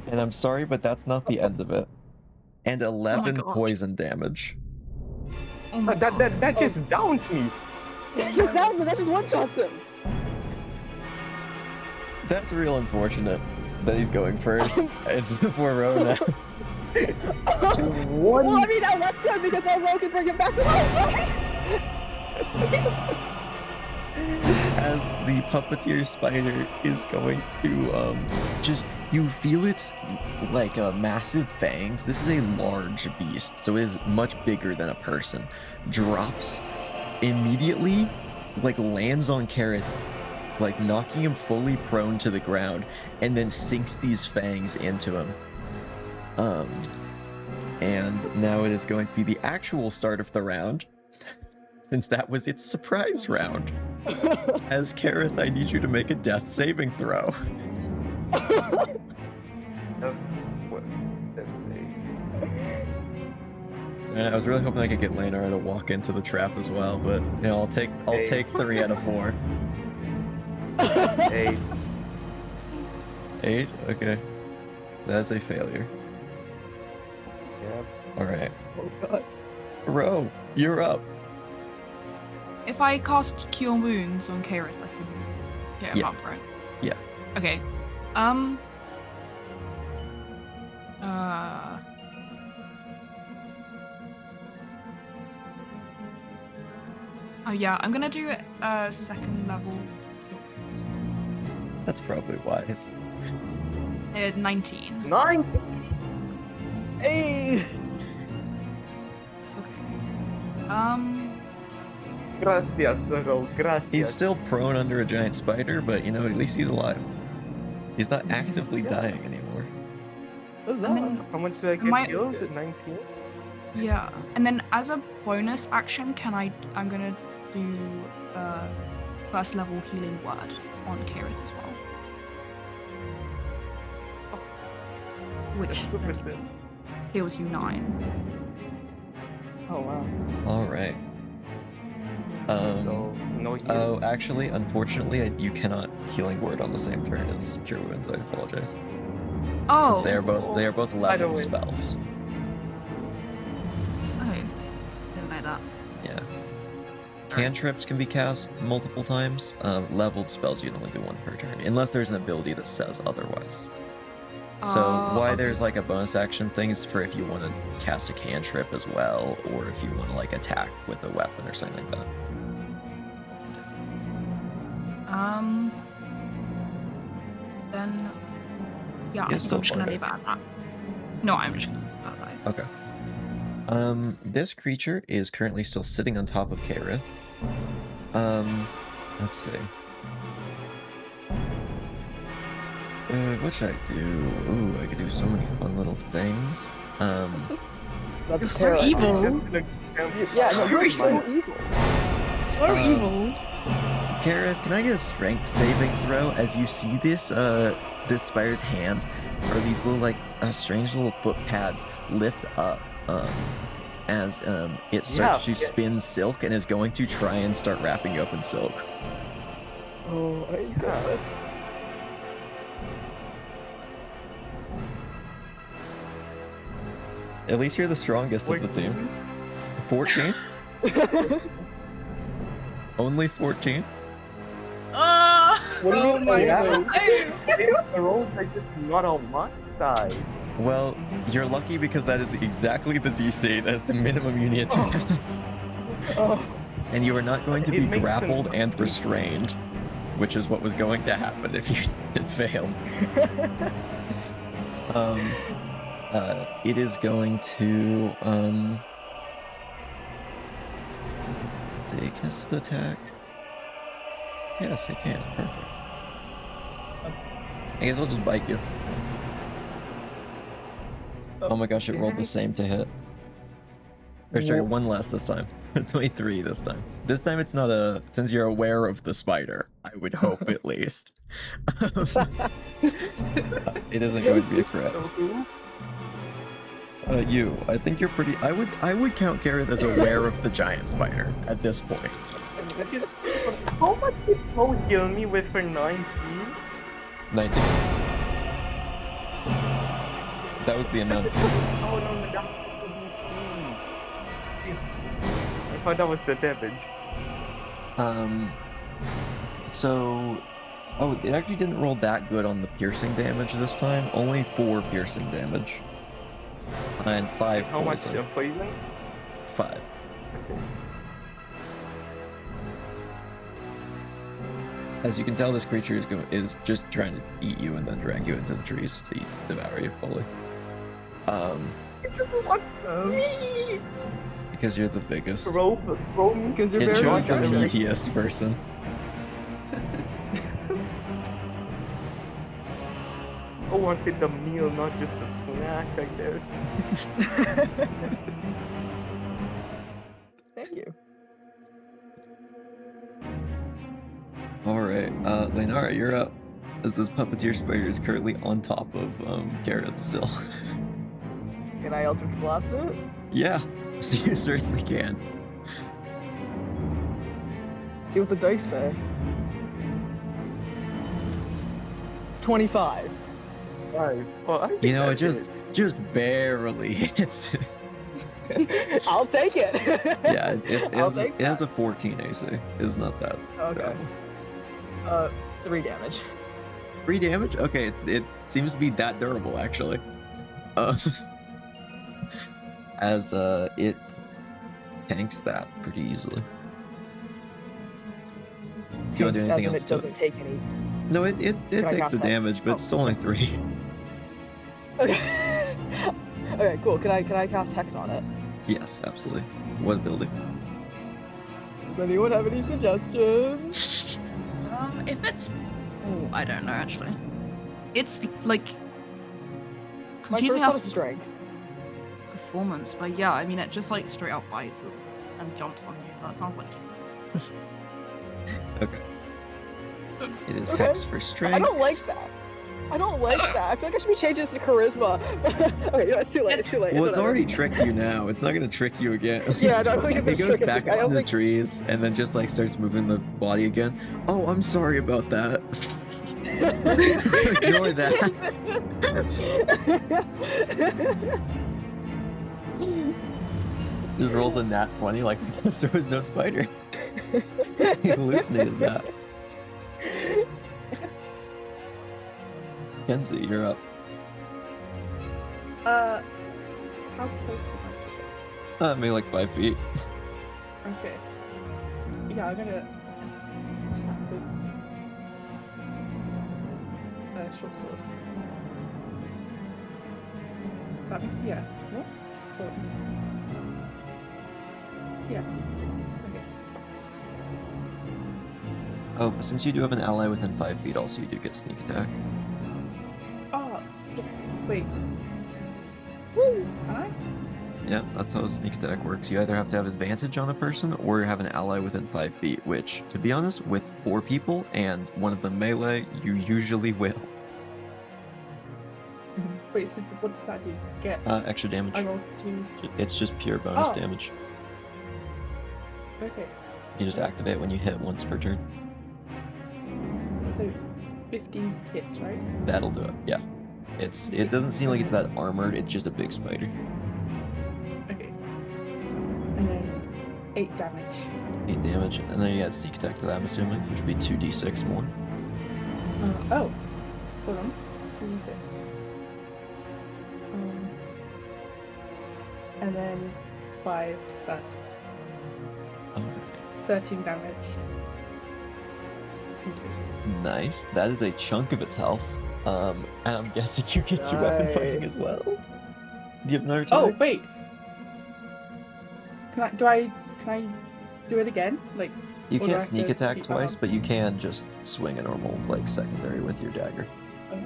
And I'm sorry, but that's not the end of it. And 11 gosh. poison damage. Oh my god. That just downs me. It just sounds like that just one-shots him. That's real unfortunate that he's going first. It's before Rona. Well, I mean, that's good because now Ro can bring him back to life. As the puppeteer spider is going to just, you feel its like massive fangs. This is a large beast, so it is much bigger than a person. Drops immediately, like lands on Kaerith, like knocking him fully prone to the ground, and then sinks these fangs into him. And now it is going to be the actual start of the round. since that was its surprise round. As Kaerith, I need you to make a death saving throw. What? Death saves. And I was really hoping I could get Leinara to walk into the trap as well, but you know, I'll take 3 out of 4. 8. 8? Okay. That's a failure. Yep. Alright. Oh god. Ro, you're up. If I cast Cure Wounds on Kaerith, I can get him Yeah. up, right? Yeah. Okay. Oh yeah, I'm gonna do a second level. That's probably wise. 19. 9. Hey! Gracias, Ro. Gracias. He's still prone under a giant spider, but you know, at least he's alive. He's not actively Yeah. dying anymore. What's And that? then, How much did I get My- healed? 19? yeah, and then as a bonus action, I'm gonna do first level healing word on Kaerith as well. Which That's super then sick. heals you 9. Oh wow. Alright. So, no heal. Oh, actually, unfortunately, you cannot healing word on the same turn as Cure Wounds. I apologize. Oh. Since they are both By the leveled way. spells. Oh, didn't know that. Yeah. Cantrips can be cast multiple times. Leveled spells you can only do 1 per turn, unless there's an ability that says otherwise. So why okay. there's like a bonus action thing is for if you want to cast a cantrip as well, or if you want to like attack with a weapon or something like that. Then, yeah, Yeah, I'm still just gonna fine. leave it at that. No, I'm just gonna leave it at that. Okay. This creature is currently still sitting on top of Kaerith. Let's see. What should I do? Ooh, I could do so many fun little things. That's You're so terrible. evil. He's just gonna Yeah, no, you're so Mine. evil. So evil. Kaerith, can I get a strength saving throw as you see this this spider's hands or these little like strange little foot pads lift up as it starts to spin silk and is going to try and start wrapping you up in silk. Oh my god. At least you're the strongest of the team. 14? Only 14? What do you Oh mean? my Yeah. god. The rolls are just not on my side. Well, you're lucky because that is exactly the DC. That is the minimum you need to pass. Oh, And you are not going to It be makes grappled sense. and restrained, which is what was going to happen if you had failed. It is going to, let's see, can this attack? Yes, it can. Perfect. I guess I'll just bite you. Oh my gosh, it rolled the same to hit. Or sorry, 1 less this time. 23 this time. This time it's not a, since you're aware of the spider, I would hope at least. It isn't going to be a crit. You, I think you're pretty, I would count Kaerith as aware of the giant spider at this point. How much did Mo heal me with her 19? 19. That was the amount. Oh no, that was the DC. I thought that was the damage. Oh, it actually didn't roll that good on the piercing damage this time. Only 4 piercing damage. And 5 How much poison. poison? 5. Okay. As you can tell, this creature is just trying to eat you and then drag you into the trees to devour you fully. It just wants me! Because you're the biggest. Throw me. because you're It very chose the large. meatiest person. I wanted the meal, not just a snack, I guess. Thank you. Leinara, you're up. As this puppeteer spider is currently on top of Kaerith still. Can I Eldritch Blast it? Yeah, so you certainly can. See what the dice say. 25. Right. Well, I think You know, that it just hits. barely hits. I'll take it. Yeah, I'll take it has that. a 14 AC. It's not that Okay. terrible. 3 damage. 3 damage? Okay, it seems to be that durable, actually. As it tanks that pretty easily. Do you want to do Tanks, anything as in else it to doesn't it? take any. No, it Can I takes cast the that? damage, but it's still only 3. Okay. Okay, cool. Can I cast Hex on it? Yes, absolutely. What ability? Does anyone have any suggestions? If it's, oh, I don't know actually. It's like My confusing first one us is strength. performance, but yeah, I mean it just like straight up bites us and jumps on you. That sounds like Okay. It is Okay. Hex for strength. I don't like that. I don't like that. I feel like I should be changing this to charisma. Okay, you know, it's too late. It's too late. Well, it's whatever. already tricked you now. It's not gonna trick you again. Yeah, I don't think it's a He goes trick. back I up don't in the think- trees and then just like starts moving the body again. Oh, I'm sorry about that. Ignore that. Just rolls a nat 20 like because there was no spider. He hallucinated that. Kenzie, you're up. How close am I to it? Maybe like 5 feet. Okay. Yeah, I'm gonna attack with short sword. That makes what? Oh. Yeah. Okay. Oh, but since you do have an ally within 5 feet, also you do get sneak attack. Oh yes. Wait. Woo! Can I? Yeah, that's how sneak attack works. You either have to have advantage on a person or you have an ally within 5 feet, which, to be honest, with 4 people and one of them melee, you usually will. Wait. So what does that do? Get? Extra damage. I rolled 2. It's just pure bonus Oh. damage. Okay. You just activate when you hit once per turn. So 15 hits, right? That'll do it, yeah. It doesn't seem like it's that armored, it's just a big spider. Okay. And then 8 damage. 8 damage, and then you add sneak attack to that, I'm assuming, which would be 2d6 more. Oh. Hold on. 26. And then 5, so that's Alright. 13 damage. In total. Nice. That is a chunk of its health. And I'm guessing you get to weapon fighting as well. Do you have another Oh, attack? wait. Can I do it again? Like, You or do I can't have sneak to attack beat twice, that but you can just swing a normal, like, secondary with your dagger. one?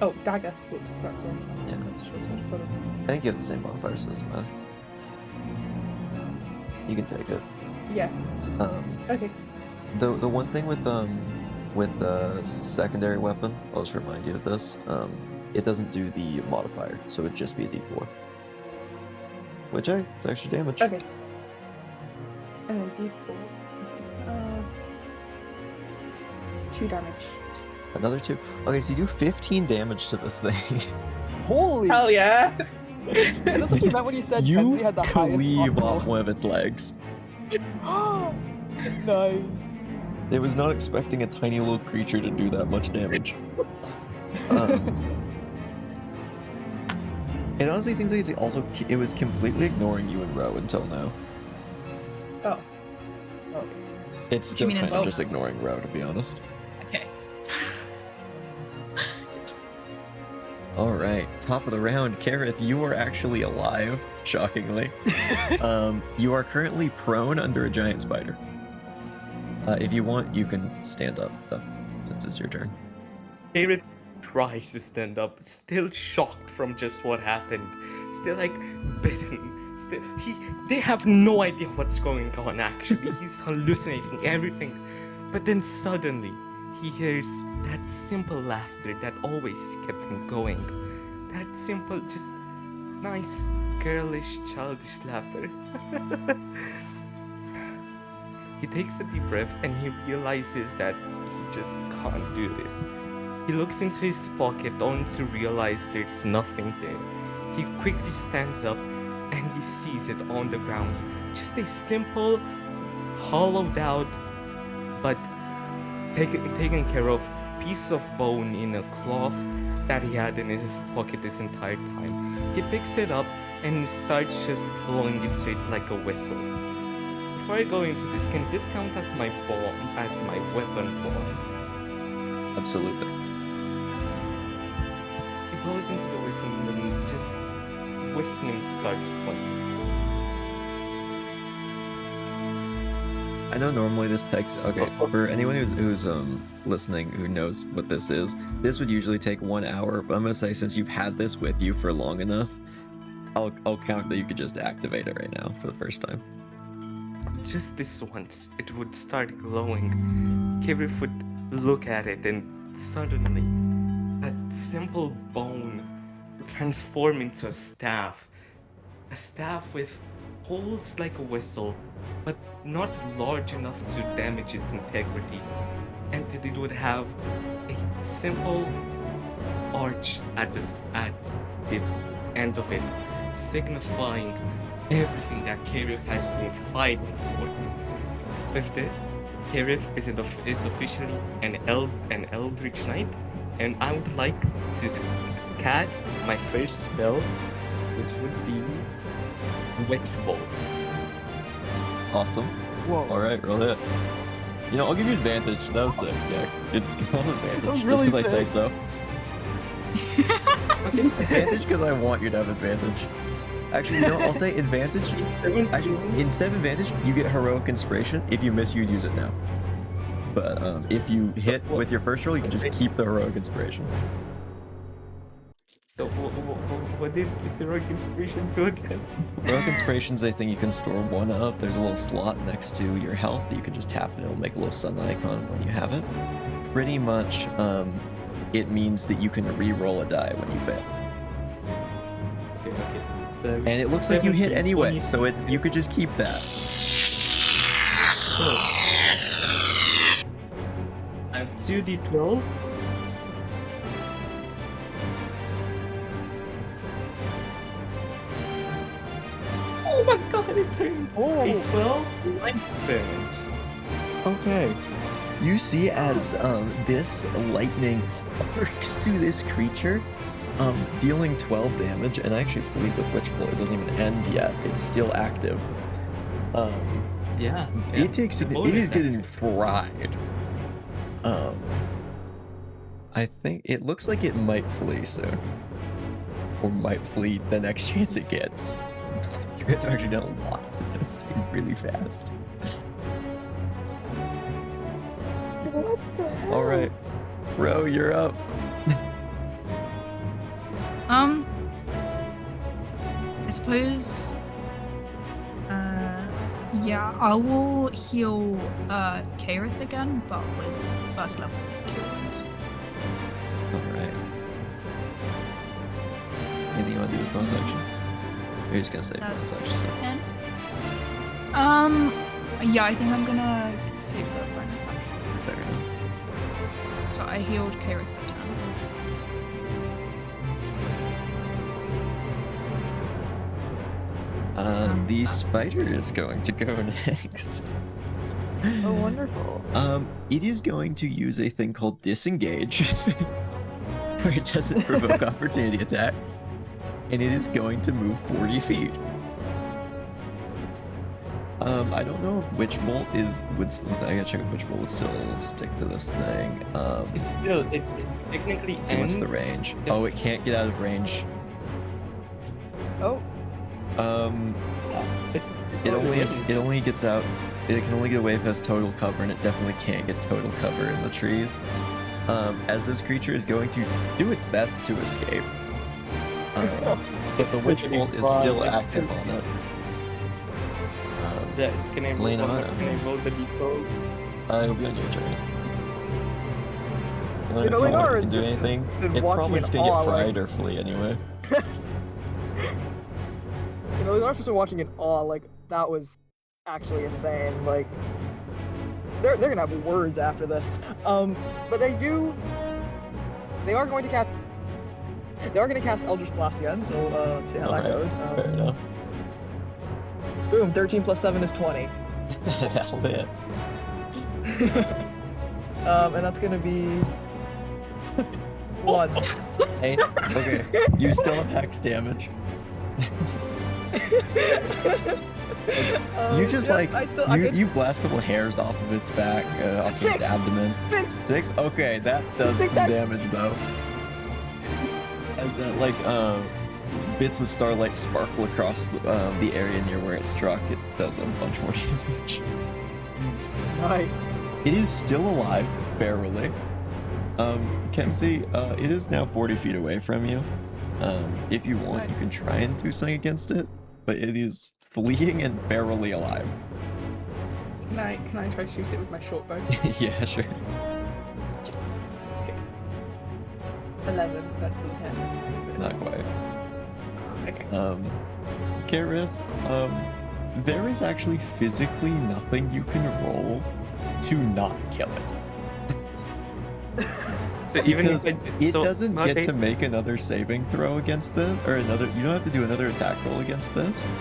Oh, dagger. Whoops, that's wrong. Yeah. That's a short sword. Hold on. I think you have the same modifier, so it doesn't matter. You can take it. Yeah. Okay. The one thing with the secondary weapon, I'll just remind you of this. It doesn't do the modifier, so it'd just be a D4. Which it's extra damage. Okay. And then D4. Okay. 2 damage. Another 2. Okay, so you do 15 damage to this thing. Holy! Hell yeah! Is this what you meant when you said You Kenzie had the highest cleave possible- off one of its legs. Nice. It was not expecting a tiny little creature to do that much damage. It honestly seems like it was completely ignoring you and Ro until now. Oh. Okay. It's you still mean kind of until- just ignoring Ro, to be honest. okay. Alright, top of the round, Kaerith, you are actually alive, shockingly. You are currently prone under a giant spider. If you want, you can stand up, though, since it's your turn. Kaerith tries to stand up, still shocked from just what happened. Still like bitten. They have no idea what's going on actually. He's hallucinating everything. But then suddenly, he hears that simple laughter that always kept him going. That simple, just nice, girlish, childish laughter. He takes a deep breath and he realizes that he just can't do this. He looks into his pocket only to realize there's nothing there. He quickly stands up and he sees it on the ground. Just a simple, hollowed out, but taken care of piece of bone in a cloth that he had in his pocket this entire time. He picks it up and starts just blowing into it like a whistle. Before I go into this, can this count as my bomb, as my weapon bomb? Absolutely. He blows into the whistle and then just whistling starts playing. I know normally this takes, okay, for anyone who's listening who knows what this is, this would usually take 1 hour, but I'm gonna say since you've had this with you for long enough, I'll count that you could just activate it right now for the first time. Just this once, it would start glowing. Kaerith would look at it and suddenly, that simple bone would transform into a staff. A staff with holes like a whistle, but not large enough to damage its integrity. And that it would have a simple arch at the end of it, signifying everything that Kaerith has been fighting for. With this, Kaerith is officially an Eldritch Knight, and I would like to cast my first spell, which would be Wretched. Awesome. Whoa. Alright, roll it. You know, I'll give you advantage. That was sick, yeah. Roll advantage, was just really because I say sick. so. Advantage because I want you to have advantage. Actually, you know, I'll say advantage. Actually, instead of advantage, you get heroic inspiration. If you miss, you'd use it now. But if you hit with your first roll, you can just keep the heroic inspiration. So what did Heroic Inspiration do again? Heroic inspiration's a thing you can store 1 of. There's a little slot next to your health that you can just tap and it'll make a little sun icon when you have it. Pretty much, it means that you can re-roll a die when you fail. Okay. So And it looks like you hit 17, anyway, 20. so you could just keep that. So I'm 2d12. Oh my god, it turned Oh. a 12 life damage. Okay. You see as this lightning arcs to this creature, dealing 12 damage, and I actually believe with Witch Bolt it doesn't even end yet. It's still active. Yeah. It takes it bonus is getting action. fried. I think it looks like it might flee soon. Or might flee the next chance it gets. You guys have actually done a lot to this thing really fast. What the hell? Alright. Ro, you're up. I suppose. Yeah, I will heal Kaerith again, but with first level cure wounds. Alright. Anything you want to do with bonus action? Or you're just gonna say bonus action? So. 10. Yeah, I think I'm gonna save the bonus action. Fair enough. So I healed Kaerith for 10. The spider is going to go next. Oh, wonderful. It is going to use a thing called disengage, where it doesn't provoke opportunity attacks, and it is going to move 40 feet. I don't know if Witch Bolt I gotta check if Witch Bolt would still stick to this thing. It's still it technically See what's the ends range? if- Oh, it can't get out of range. Oh, It only gets out. It can only get away if it has total cover, and it definitely can't get total cover in the trees. As this creature is going to do its best to escape. But the Witch Bolt is still active on it. Can I roll Leinara. Can I roll the d12? It'll be on your turn. You know, If you want, you Leinara's can do just anything. been It's watching probably in just gonna awe, get fried like- or flee anyway. You know, Leinara's just been watching in awe. Like that was actually insane. Like they're gonna have words after this. But they are going to cast. They are going to cast Eldritch Blast again. So let's see how that Alright, goes. fair enough. Boom! 13 plus 7 is 20. That'll hit. And that's gonna be 1. Hey, okay. You still have hex damage. You just yeah, like I could- you blast a couple hairs off of its back, off of its 6. abdomen. 6. 6? Okay, that does 6 some hex. damage though. As that like bits of starlight sparkle across the area near where it struck, it does a bunch more damage. Nice. It is still alive, barely. Kenzie, it is now 40 feet away from you. If you want, you can try and do something against it, but it is fleeing and barely alive. Can I try to shoot it with my short bow? Yeah, sure. Yes. Okay. 11. That's in hit. Not quite. Okay. Kaerith, there is actually physically nothing you can roll to not kill it. So even Because if it doesn't get to okay. make another saving throw against them, or another. You don't have to do another attack roll against this.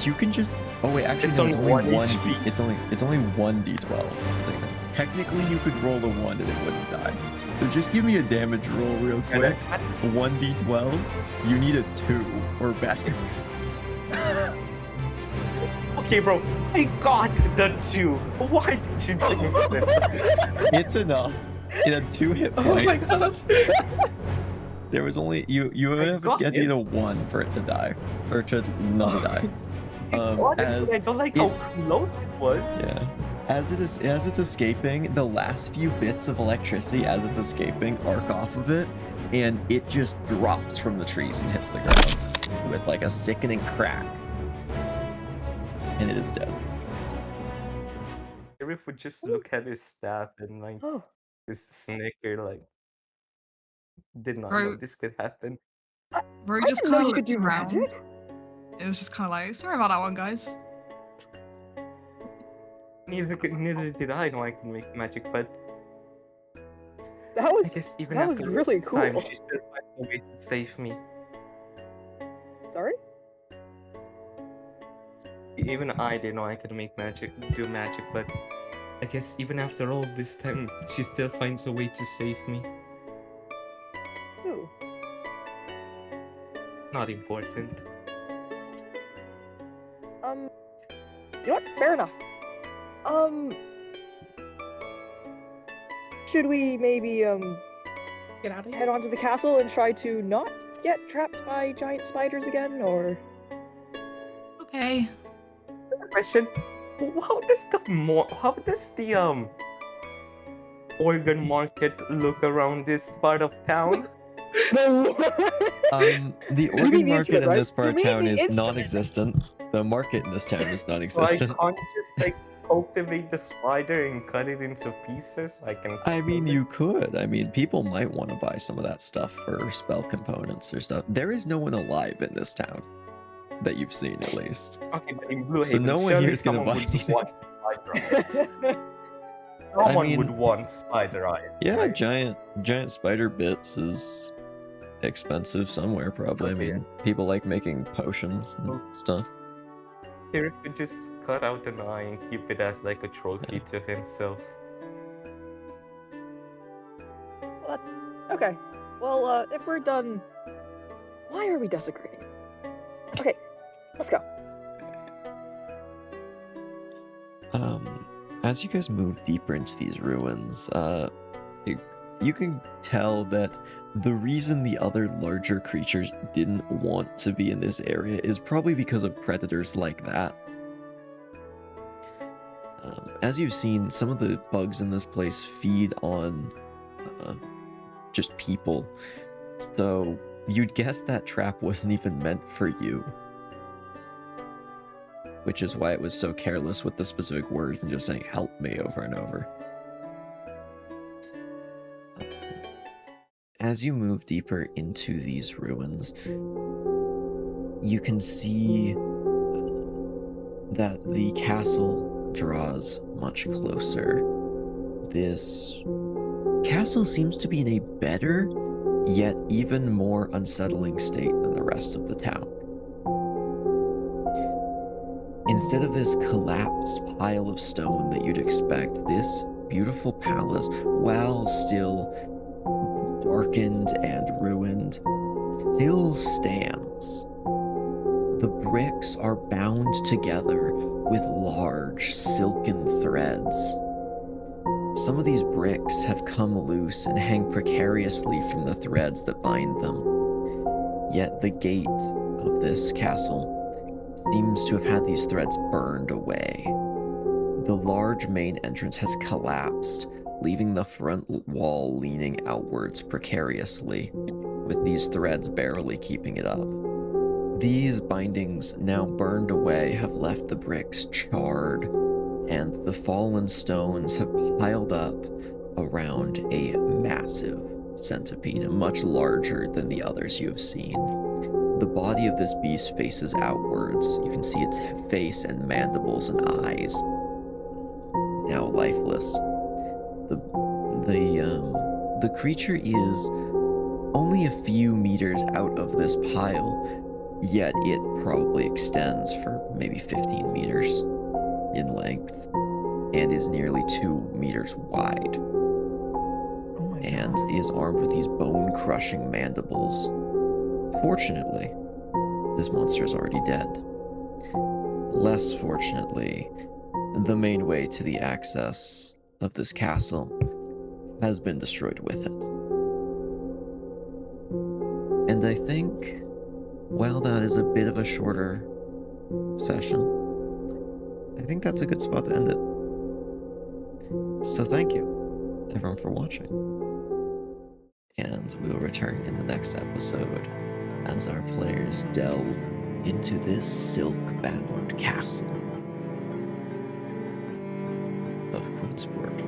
You can just. Oh wait, actually It's no. It's only only 1 1. HP. It's only 1d12. It's like, technically, you could roll a 1 and it wouldn't die. So just give me a damage roll real quick. 1d12. You need a 2 or better. Okay, bro, I got the 2. Why did you jinx it? It's enough. It had 2 hit Oh my points. god. There was only you would have got to it. get a 1 for it to die, or to not die. As I don't like how close it was. yeah, as it's escaping, the last few bits of electricity as it's escaping arc off of it, and it just drops from the trees and hits the ground with like a sickening crack, and it is dead. Kaerith would just look at his staff and like Oh. just snicker, like did not Bro. know this could happen. Rory I just didn't know kind of you could looks do around. magic. It was just kind of like, sorry about that one, guys. Neither did I know I could make magic, but That I was guess even that was after really this time, cool. she still finds a way to save me. Sorry. Even I didn't know I could do magic, but I guess even after all this time, she still finds a way to save me. Ooh. Not important. You know what? Fair enough. Should we maybe Get out of head here. on to the castle and try to not get trapped by giant spiders again, or? Okay. Question: How does the organ market look around this part of town? No. The You mean organ the market instrument, in right? this part You of mean town the is instrument. non-existent. The market in this town is So I non-existent. can't just like cultivate the spider and cut it into pieces. So I can. I mean, explode it? you could. I mean, people might want to buy some of that stuff for spell components or stuff. There is no one alive in this town that you've seen, at least. Okay, but in Blue So Haven, no one surely here is gonna someone buy would anything. want spider eye. Someone mean- would want spider eye. Yeah, right? giant spider bits is expensive somewhere, probably. Okay. I mean, people like making potions and Oh. stuff. Kaerith could just cut out an eye and keep it as like a trophy to himself. Okay. Well, if we're done, why are we desecrating? Okay, let's go. As you guys move deeper into these ruins, you can tell that the reason the other larger creatures didn't want to be in this area is probably because of predators like that. As you've seen, some of the bugs in this place feed on just people, so you'd guess that trap wasn't even meant for you. which is why it was so careless with the specific words and just saying "help me" over and over. As you move deeper into these ruins, you can see that the castle draws much closer. This castle seems to be in a better, yet even more unsettling state than the rest of the town. Instead of this collapsed pile of stone that you'd expect, this beautiful palace, while still darkened and ruined, still stands. The bricks are bound together with large silken threads. Some of these bricks have come loose and hang precariously from the threads that bind them. Yet the gate of this castle seems to have had these threads burned away. The large main entrance has collapsed, leaving the front wall leaning outwards precariously, with these threads barely keeping it up. These bindings, now burned away, have left the bricks charred, and the fallen stones have piled up around a massive centipede, much larger than the others you have seen. The body of this beast faces outwards. You can see its face and mandibles and eyes, now lifeless. The creature is only a few meters out of this pile, yet it probably extends for maybe 15 meters in length and is nearly 2 meters wide, and is armed with these bone-crushing mandibles. Fortunately, this monster is already dead. Less fortunately, the main way to the access of this castle has been destroyed with it. And I think, while that is a bit of a shorter session, I think that's a good spot to end it. So thank you, everyone, for watching. And we will return in the next episode as our players delve into this silk-bound castle of Queensport.